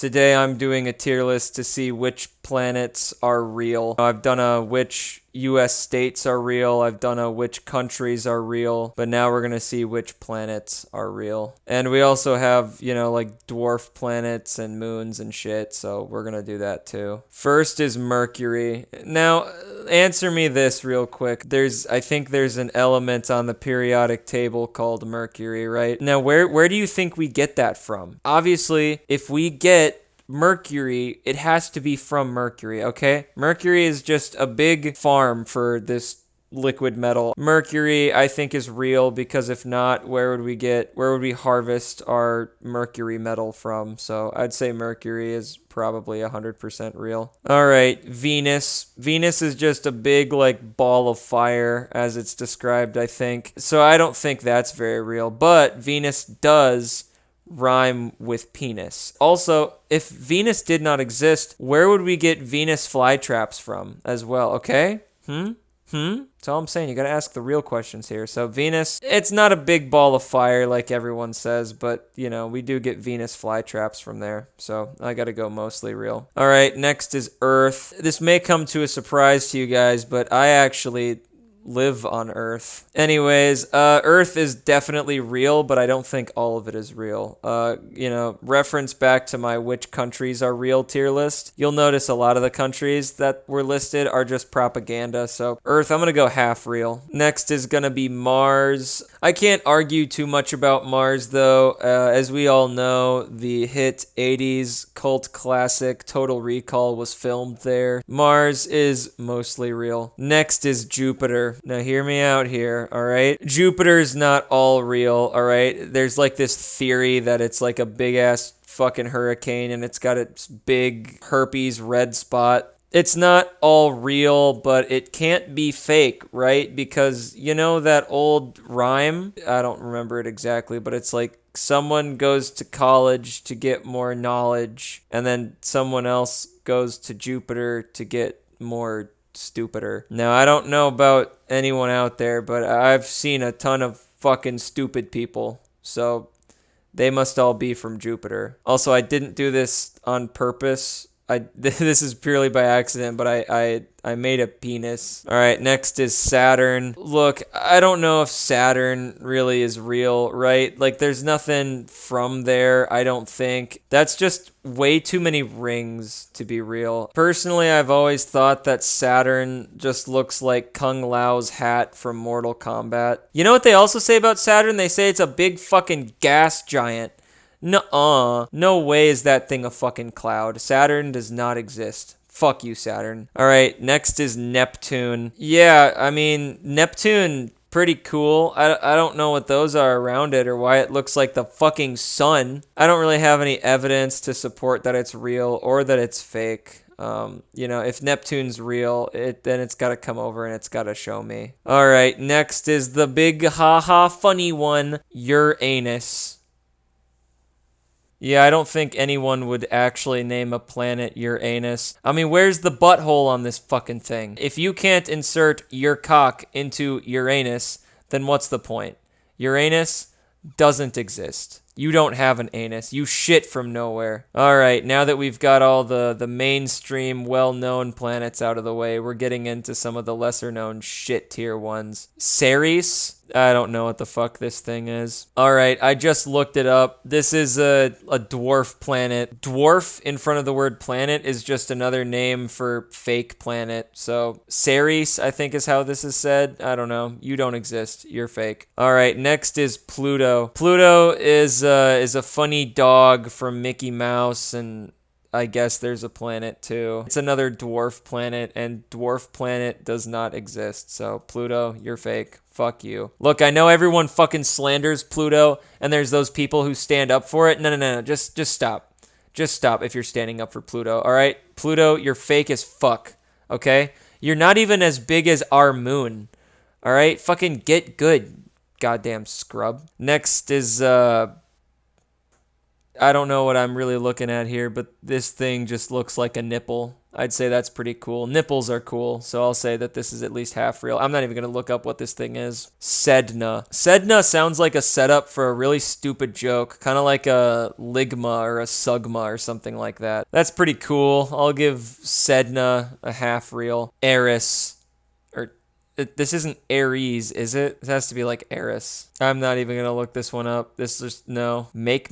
Today I'm doing a tier list to see which planets are real. I've done a which US states are real. I've done a which countries are real. But now we're going to see which planets are real. And we also have, like dwarf planets and moons and shit. So we're going to do that too. First is Mercury. Now, answer me this real quick. I think there's an element on the periodic table called Mercury, right? Now, where do you think we get that from? Obviously, if we get Mercury, it has to be from Mercury, okay? Mercury is just a big farm for this liquid metal. Mercury, I think, is real because if not, where would we harvest our mercury metal from? So I'd say Mercury is probably 100% real. All right, Venus. Venus is just a big, like, ball of fire, as it's described, I think. So I don't think that's very real, but Venus does rhyme with penis. Also, if Venus did not exist, where would we get Venus flytraps from as well, okay? That's all I'm saying. You gotta ask the real questions here. So Venus, it's not a big ball of fire like everyone says, but, we do get Venus flytraps from there. So I gotta go mostly real. All right, next is Earth. This may come to a surprise to you guys, but I actually live on Earth. Anyways, Earth is definitely real, but I don't think all of it is real. Reference back to my which countries are real tier list. You'll notice a lot of the countries that were listed are just propaganda. So Earth, I'm gonna go half real. Next is gonna be Mars. I can't argue too much about Mars though. As we all know, the hit 80s cult classic Total Recall was filmed there. Mars is mostly real. Next is Jupiter. Now hear me out here, all right? Jupiter's not all real, all right? There's like this theory that it's like a big ass fucking hurricane and it's got its big herpes red spot. It's not all real, but it can't be fake, right? Because you know that old rhyme? I don't remember it exactly, but it's like someone goes to college to get more knowledge and then someone else goes to Jupiter to get more stupider. Now, I don't know about anyone out there, but I've seen a ton of fucking stupid people. So they must all be from Jupiter. Also, I didn't do this on purpose. This is purely by accident, but I made a penis. All right, next is Saturn. Look, I don't know if Saturn really is real, right? Like, there's nothing from there, I don't think. That's just way too many rings to be real. Personally, I've always thought that Saturn just looks like Kung Lao's hat from Mortal Kombat. You know what they also say about Saturn? They say it's a big fucking gas giant. Nuh-uh. No way is that thing a fucking cloud. Saturn does not exist. Fuck you, Saturn. All right, next is Neptune. Yeah, I mean, Neptune, pretty cool. I don't know what those are around it or why it looks like the fucking sun. I don't really have any evidence to support that it's real or that it's fake. If Neptune's real, then it's got to come over and it's got to show me. All right, next is the big haha funny one, Uranus. Yeah, I don't think anyone would actually name a planet Uranus. I mean, where's the butthole on this fucking thing? If you can't insert your cock into Uranus, then what's the point? Uranus doesn't exist. You don't have an anus. You shit from nowhere. All right, now that we've got all the mainstream, well-known planets out of the way, we're getting into some of the lesser-known shit tier ones. Ceres? I don't know what the fuck this thing is. All right, I just looked it up. This is a dwarf planet. Dwarf in front of the word planet is just another name for fake planet. So Ceres, I think is how this is said. I don't know. You don't exist. You're fake. All right, next is Pluto. Pluto is a funny dog from Mickey Mouse, and I guess there's a planet too. It's another dwarf planet, and dwarf planet does not exist. So Pluto, you're fake. Fuck you. Look, I know everyone fucking slanders Pluto, and there's those people who stand up for it. No. Just stop. Just stop if you're standing up for Pluto, all right? Pluto, you're fake as fuck, okay? You're not even as big as our moon, all right? Fucking get good, goddamn scrub. Next is, I don't know what I'm really looking at here, but this thing just looks like a nipple. I'd say that's pretty cool. Nipples are cool, so I'll say that this is at least half real. I'm not even going to look up what this thing is. Sedna. Sedna sounds like a setup for a really stupid joke, kind of like a ligma or a sugma or something like that. That's pretty cool. I'll give Sedna a half real. Eris. This isn't Aries, is it? It has to be like Eris. I'm not even going to look this one up. This is, no. Make.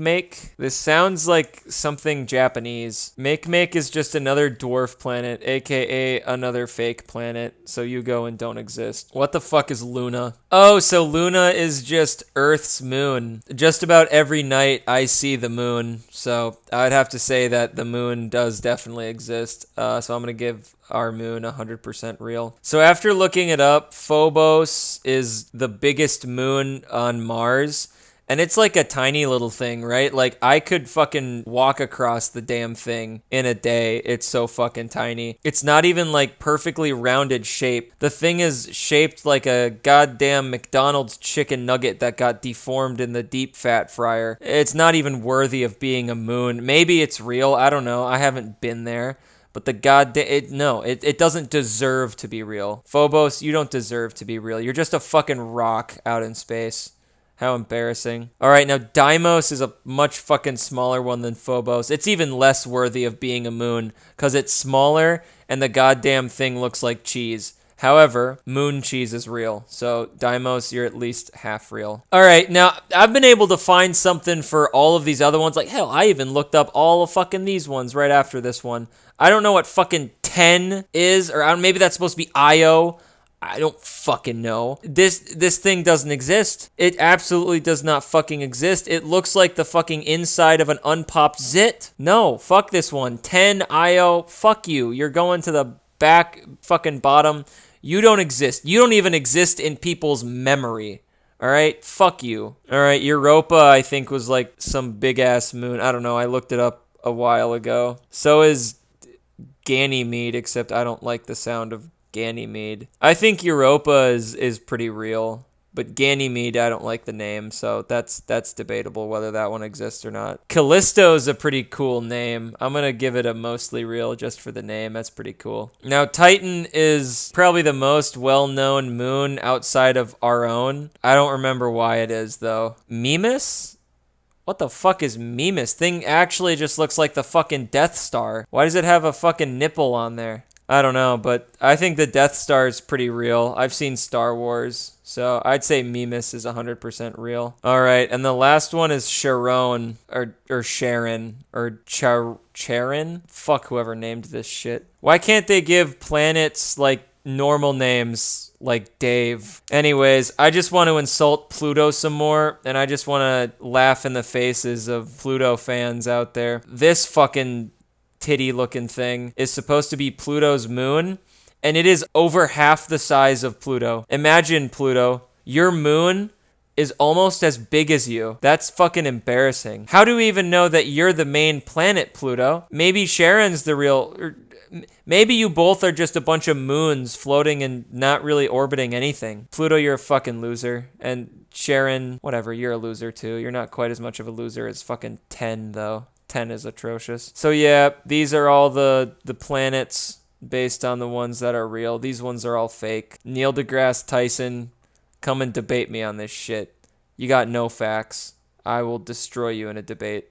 This sounds like something Japanese. Make is just another dwarf planet, aka another fake planet. So you go and don't exist. What the fuck is Luna? Oh, so Luna is just Earth's moon. Just about every night I see the moon. So I'd have to say that the moon does definitely exist. So I'm going to give our moon 100% real. So after looking it up, Phobos is the biggest moon on Mars, and it's like a tiny little thing, right? Like I could fucking walk across the damn thing in a day. It's so fucking tiny. It's not even like perfectly rounded shape. The thing is shaped like a goddamn McDonald's chicken nugget that got deformed in the deep fat fryer. It's not even worthy of being a moon. Maybe it's real. I don't know. I haven't been there. But the it doesn't deserve to be real. Phobos, you don't deserve to be real. You're just a fucking rock out in space. How embarrassing. All right, now Deimos is a much fucking smaller one than Phobos. It's even less worthy of being a moon because it's smaller and the goddamn thing looks like cheese. However, moon cheese is real. So Deimos, you're at least half real. All right, now I've been able to find something for all of these other ones. Like, hell, I even looked up all of fucking these ones right after this one. I don't know what fucking 10 is, or maybe that's supposed to be Io. I don't fucking know. This thing doesn't exist. It absolutely does not fucking exist. It looks like the fucking inside of an unpopped zit. No, fuck this one. 10 Io, fuck you. You're going to the back fucking bottom. You don't exist. You don't even exist in people's memory. All right? Fuck you. All right, Europa, I think, was like some big-ass moon. I don't know. I looked it up a while ago. So is Ganymede, except I don't like the sound of Ganymede. I think Europa is pretty real, but Ganymede, I don't like the name, so that's debatable whether that one exists or not. Callisto's a pretty cool name. I'm going to give it a mostly real just for the name. That's pretty cool. Now, Titan is probably the most well-known moon outside of our own. I don't remember why it is, though. Mimas? What the fuck is Mimas? Thing actually just looks like the fucking Death Star. Why does it have a fucking nipple on there? I don't know, but I think the Death Star is pretty real. I've seen Star Wars, so I'd say Mimas is 100% real. All right, and the last one is Sharon, or Sharon, or Charon? Fuck whoever named this shit. Why can't they give planets, like, normal names like Dave? Anyways, I just want to insult Pluto some more, and I just want to laugh in the faces of Pluto fans out there. This fucking titty-looking thing is supposed to be Pluto's moon, and it is over half the size of Pluto. Imagine, Pluto, your moon is almost as big as you. That's fucking embarrassing. How do we even know that you're the main planet, Pluto? Maybe Sharon's the real... Maybe you both are just a bunch of moons floating and not really orbiting anything. Pluto, you're a fucking loser. And Sharon, whatever, you're a loser too. You're not quite as much of a loser as fucking 10, though. 10 is atrocious. So yeah, these are all the planets based on the ones that are real. These ones are all fake. Neil deGrasse Tyson, come and debate me on this shit. You got no facts. I will destroy you in a debate.